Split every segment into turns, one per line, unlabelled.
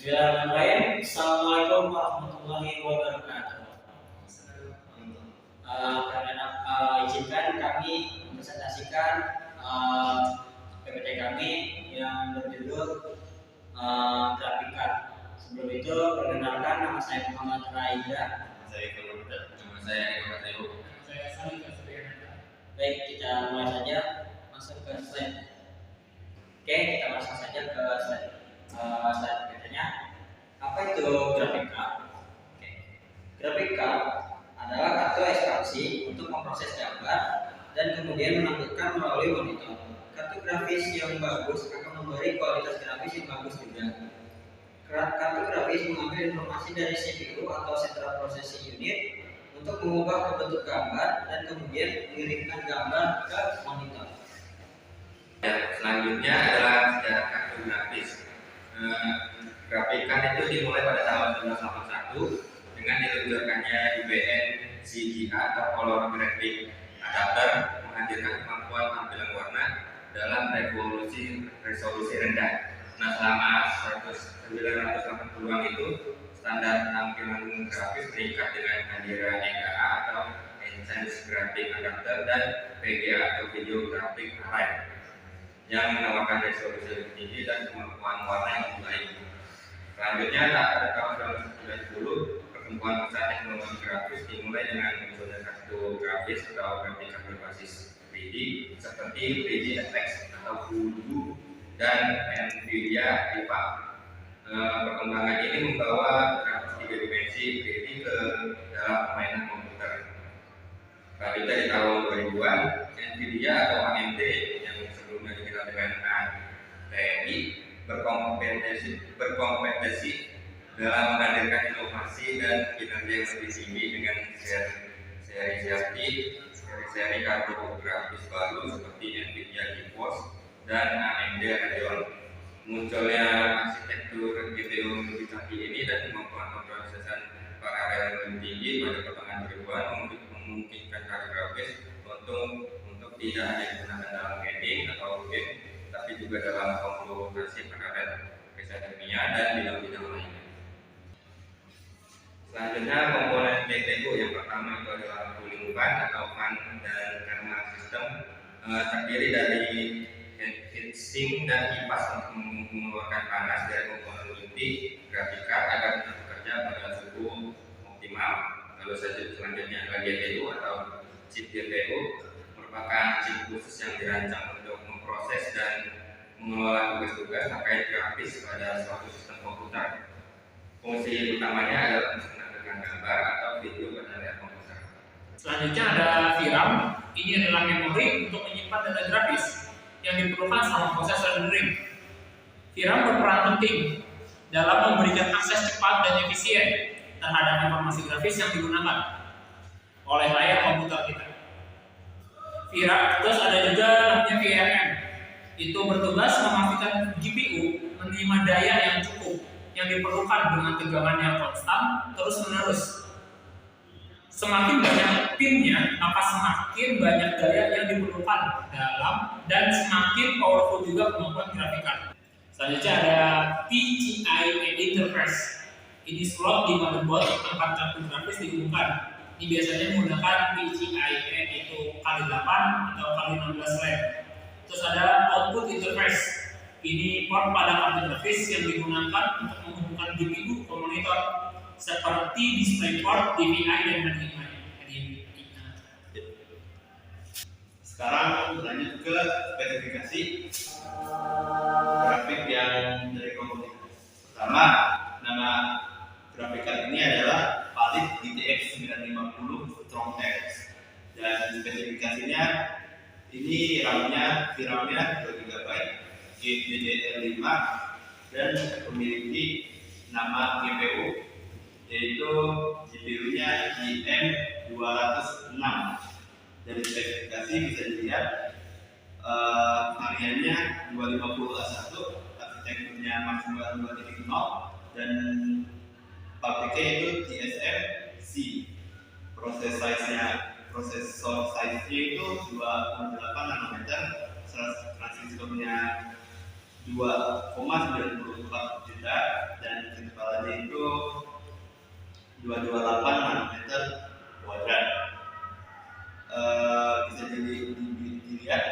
Bismillahirrahmanirrahim. Assalamualaikum warahmatullahi wabarakatuh. Izinkan kami mempresentasikan PPT kami yang berjudul Grafika. Sebelum itu, perkenalkan, nama saya Muhammad Raida.
Nama saya Eko Teo.
Saya Salika Suryana.
Baik, kita mulai saja masuk ke slide. Oke, kita masuk saja ke slide. Slide berikutnya. Apa itu grafika? Oke. Grafika adalah kartu ekstraksi untuk memproses gambar dan kemudian menampilkan melalui monitor. Kartu grafis yang bagus akan memberi kualitas grafis yang bagus juga. Kartu grafis mengambil informasi dari CPU atau Central Processing Unit untuk mengubah ke bentuk gambar dan kemudian mengirimkan gambar ke monitor.
Selanjutnya adalah sejarah kartu grafis. Grafika itu dimulai pada tahun 1981 dengan diluncurkannya IBM CGA atau Color Graphic Adapter, menghadirkan kemampuan tampilan warna dalam resolusi rendah. Nah, selama 1980-an itu standar tampilan grafis meningkat dengan kehadiran EGA atau Enhanced Graphic Adapter dan VGA atau Video Graphic Array yang menawarkan resolusi lebih tinggi dan kemampuan warna yang lebih baik. Selanjutnya, pada tahun 1990, perkembangan usaha teknologi grafis dimulai dengan munculnya kartu grafis atau grafika berbasis 3D seperti 3D FX atau Voodoo dan Nvidia Riva. Perkembangan ini membawa grafis 3 dimensi 3D ke dalam permainan komputer. Selanjutnya di tahun 2000-an, Nvidia atau AMD yang sebelumnya dikenal dengan ATI berkompetisi dalam menghadirkan inovasi dan kinerja yang lebih tinggi dengan seri kartu grafis baru seperti Nvidia GeForce dan AMD Radeon. Munculnya arsitektur GPU lebih canggih ini dan kemampuan pemrosesan paralel yang lebih tinggi pada pertengahan 2000-an memungkinkan kartu grafis untuk tidak hanya digunakan dalam gaming atau game, tapi juga dalam komputasi paralel, riset ilmiah dan bidang-bidang lainnya. Selanjutnya, komponen GPU yang pertama itu adalah cooling fan atau fan dan thermal system, terdiri dari heatsink dan kipas untuk mengeluarkan panas dari komponen inti grafika agar tetap bekerja pada suhu optimal. Lalu selanjutnya adalah GPU atau chip GPU, merupakan chip khusus yang dirancang untuk memproses dan mengelola tugas-tugas terkait grafis pada suatu sistem komputer. Fungsi utamanya adalah menampilkan gambar atau video pada layar komputer.
Selanjutnya ada VRAM. Ini adalah memori untuk menyimpan data grafis yang diperlukan selama proses rendering. VRAM berperan penting dalam memberikan akses cepat dan efisien terhadap informasi grafis yang digunakan oleh layar komputer kita. VRAM, terus ada juga namanya VRM. Itu bertugas memastikan GPU menerima daya yang cukup yang diperlukan dengan tegangan yang konstan terus-menerus. Semakin banyak pinnya, maka semakin banyak daya yang diperlukan dalam dan semakin powerful juga kemampuan grafika. Selanjutnya ada PCIe interface. Ini slot di motherboard tempat kartu grafis dihubungkan. Ini biasanya menggunakan PCIe itu kali 8 atau kali 16 RAM. Terus ada output interface. Ini port pada kartu grafis yang digunakan untuk menghubungkan GPU ke monitor seperti DisplayPort, DVI dan HDMI.
Sekarang lanjut ke spesifikasi grafik yang dari komputer. Pertama, nama grafika ini adalah Valid GTX 950 Strong-X dan spesifikasinya ini RAM-nya 2 GB, GDDR5 dan memiliki nama GPU yaitu GPU-nya GM206. Dari spesifikasi bisa dilihat variannya 250A1, arsitekturnya maksimal 2.0 dan pabriknya itu TSMC. Prosesor size-nya itu 28 nanometer, transistornya 2,94 juta dan 228 nanometer kuadrat. Bisa dilihat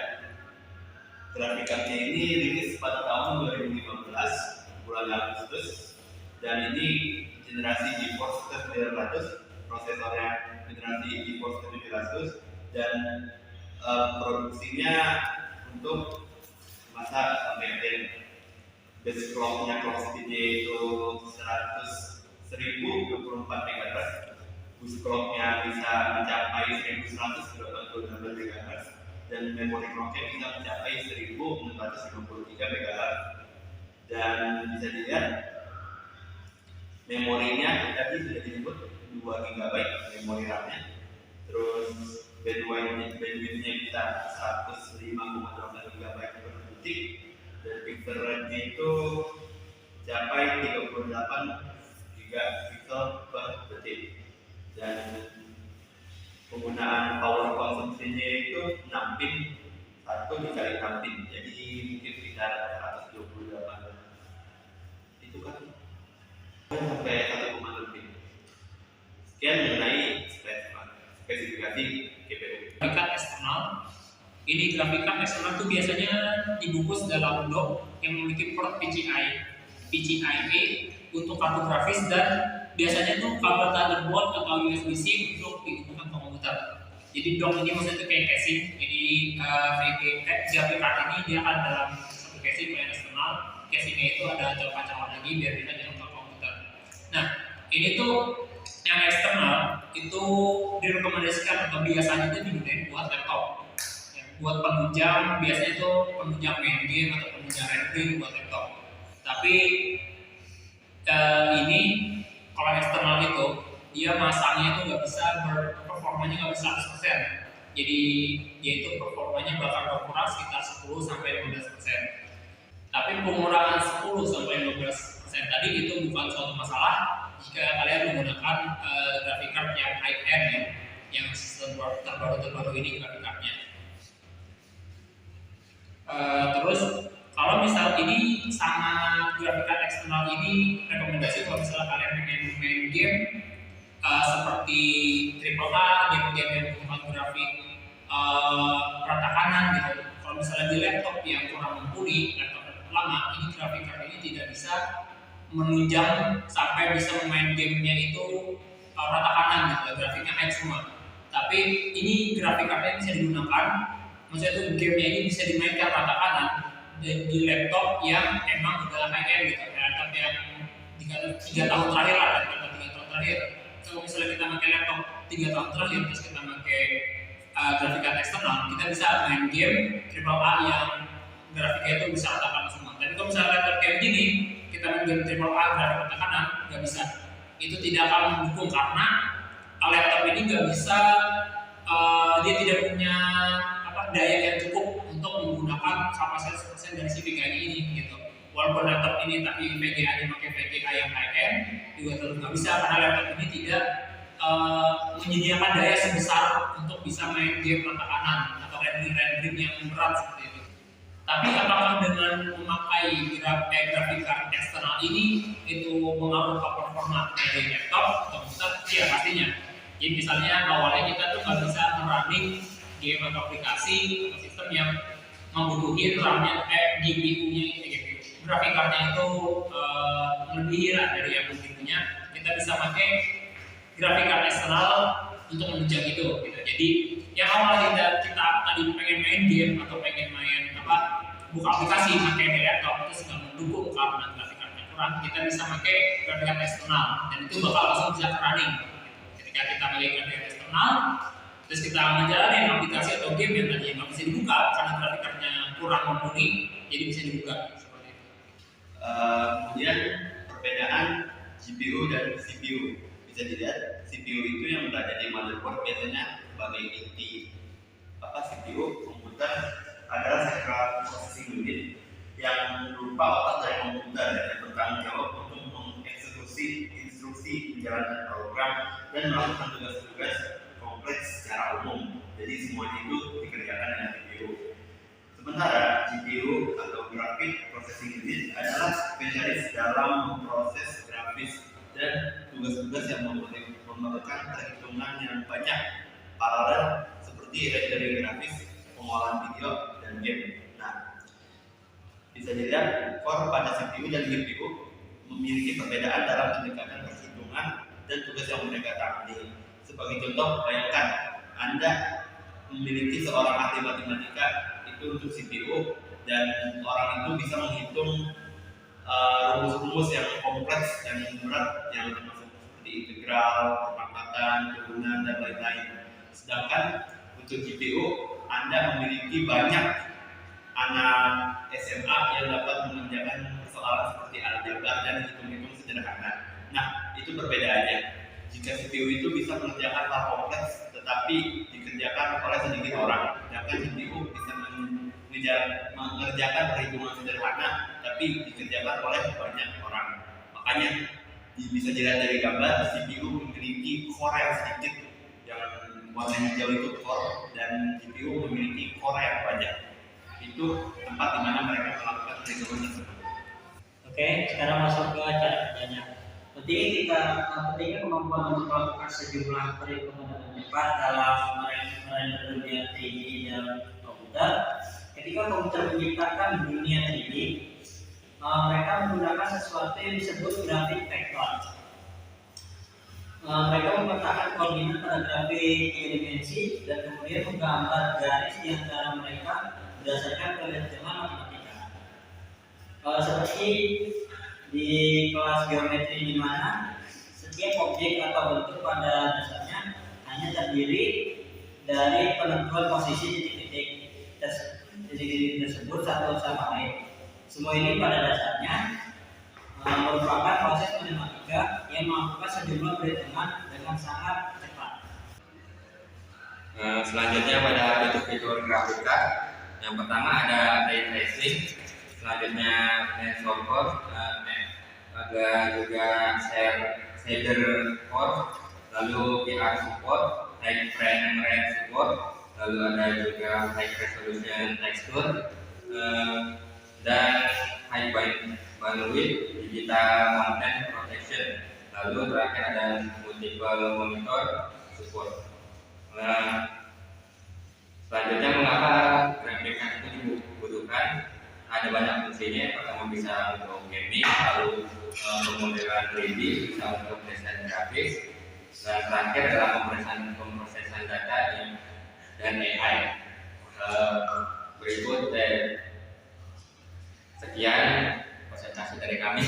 grafik cardnya ini rilis pada tahun 2015 bulan Agustus, dan ini generasi GeForce T900, prosesornya generasi GeForce T900, dan produksinya untuk masa sampai base clocknya, clock speednya itu 1024 MHz, boost clocknya bisa mencapai 1188 MHz, dan memori clocknya bisa mencapai 1653 MHz. Dan bisa dilihat memorinya tadi sudah disebut 2 GB memori RAM-nya, terus bandwidth-nya bisa 105,8 GB per detik, dan pixel rate-nya itu capai 38 gigapiksel per detik, dan penggunaan power konsumsinya itu 6 pin, 1 dikali 6 pin, jadi mungkin sekitar 128. Itu kan sampai 1,6 pin. Sekian mengenai spesifikasi GPU.
Grafik card eksternal. Ini grafik card eksternal itu biasanya dibungkus dalam dock yang memiliki port PCIe untuk kartu grafis, dan biasanya tuh kabel Thunderbolt atau USB-C untuk dihubungkan komputer. Jadi dock ini maksudnya kayak casing. Jadi grafik card ini dia akan dalam satu casing yang eksternal. Casingnya itu ada colokan lagi biar bisa nyambung ke komputer. Nah, ini tuh yang eksternal itu direkomendasikan atau biasanya itu digunakan buat laptop. Buat penunjang, biasanya itu penunjang main game atau penunjang rendering buat laptop. Tapi ini kalau eksternal itu dia masangnya itu nggak bisa performanya nggak bisa 100%. Jadi dia itu performanya bakal berkurang sekitar 10-15%. Tapi pengurangan 10-15% tadi itu bukan suatu masalah jika kalian menggunakan grafik card yang high end ya, yang terbaru ini grafik cardnya. Terus kalau misal ini sama grafik card eksternal ini rekomendasi kalau misalnya kalian pengen main game seperti AAA, game-game yang menggunakan grafik rata kanan gitu. Kalau misalnya di laptop yang kurang mumpuni, laptop lama, ini grafik card ini tidak bisa menunjang sampai bisa main gamenya itu rata kanan gitu, grafiknya high semua. Tapi ini grafik cardnya bisa digunakan, maksudnya itu gamenya ini bisa dimainkan rata kanan di laptop yang emang udah high end gitu, laptop yang 3 tahun terakhir lah, laptop 3 tahun terakhir. Kalau misalnya kita pakai laptop 3 tahun terakhir terus kita pakai grafik card eksternal, kita bisa main game AAA yang grafiknya itu bisa rata kanan semua. Tapi kalau misalnya laptop kayak gini, kita main game AAA grafik rata kanan, nggak bisa. Itu tidak akan mendukung karena laptop ini nggak bisa, dia tidak punya daya yang cukup untuk menggunakan kapasitas % dari si VGA ini gitu. Walaupun laptop ini tapi VGA-nya pakai VGA yang high end juga tetap nggak bisa karena laptop ini tidak menyediakan daya sebesar untuk bisa main game rata kanan atau rendering yang berat seperti itu. Tapi apakah dengan memakai grafik card eksternal ini itu mengaruh ke performa dari laptop atau komputer? Iya pastinya. Jadi misalnya awalnya kita tuh nggak bisa running game atau aplikasi atau sistem yang membutuhkan RAM-nya, GPU-nya gitu. Grafik card-nya itu melebihi lah dari yang GPU-nya. Kita bisa pakai grafik card eksternal untuk menunjang itu gitu. Jadi yang awalnya kita tadi pengen main game atau pengen main buka aplikasi pakai di laptop itu sudah mendukung karena grafik card-nya kurang, kita bisa pakai grafik card eksternal dan itu bakal langsung bisa running. Ketika kita pakai grafik card eksternal, terus kita menjalani aplikasi atau game yang tadi nggak bisa dibuka karena grafik card-nya kurang mumpuni, jadi bisa dibuka seperti itu.
Kemudian perbedaan GPU dan CPU bisa dilihat. CPU itu yang berada di motherboard biasanya sebagai inti CPU komputer adalah central processing unit yang berupa otak dari komputer yang bertanggung jawab untuk mengeksekusi instruksi, menjalankan program, dan melakukan tugas-tugas kompleks secara umum. Jadi semuanya itu dikerjakan dengan GPU. Sementara GPU atau Graphic Processing Unit adalah spesialis dalam proses grafis dan tugas-tugas yang memerlukan perhitungan yang banyak paralel seperti rendering grafis, pengolahan video, dan game. Nah, bisa dilihat core pada CPU dan GPU memiliki perbedaan dalam pendekatan perhitungan dan tugas yang mereka tangani. Sebagai contoh, bayangkan Anda memiliki seorang ahli matematika itu untuk CPU, dan orang itu bisa menghitung rumus-rumus yang kompleks, yang berat, yang termasuk seperti integral, perpangkatan, turunan, dan lain-lain. Sedangkan untuk GPU, Anda memiliki banyak anak SMA yang dapat mengerjakan persoalan seperti aljabar dan hitung-hitung sederhana. Nah, itu perbedaannya. Jika CPU itu bisa mengerjakan hal kompleks, tetapi dikerjakan oleh sedikit orang, sedangkan GPU bisa mengerjakan perhitungan sederhana, tapi dikerjakan oleh banyak orang. Makanya bisa dilihat dari gambar, CPU memiliki core yang sedikit, yang warna hijau itu core, dan GPU memiliki core yang banyak. Itu tempat di mana mereka melakukan perhitungan tersebut.
Oke, sekarang masuk ke cara kerjanya. Pentingnya kemampuan untuk melakukan sejumlah perhitungan dengan cepat dalam merender dunia 3D dalam komputer. Ketika komputer menciptakan dunia 3D, mereka menggunakan sesuatu yang disebut grafik vektor. Mereka memetakan koordinat pada grafik tiga dimensi dan kemudian menggambar garis di antara mereka berdasarkan perhitungan matematika. Seperti di kelas geometri, di mana setiap objek atau bentuk pada dasarnya hanya terdiri dari penentuan posisi titik-titik tersebut satu sama lain. Semua ini pada dasarnya merupakan proses matematika yang melakukan sejumlah perhitungan dengan sangat cepat.
Selanjutnya pada fitur-fitur grafika, yang pertama ada ray tracing, selanjutnya software, ada juga shader core, lalu VR support, high frame rate support, lalu ada juga high resolution texture, dan high bandwidth digital content protection, lalu terakhir ada multiple monitor support. Selanjutnya, mengapa grafika itu dibutuhkan? Ada banyak fungsinya. Pertama, bisa untuk gaming, lalu pemodelan 3D, bisa untuk desain grafis, dan terakhir adalah pemrosesan data dan AI. Berikut sekian presentasi dari kami.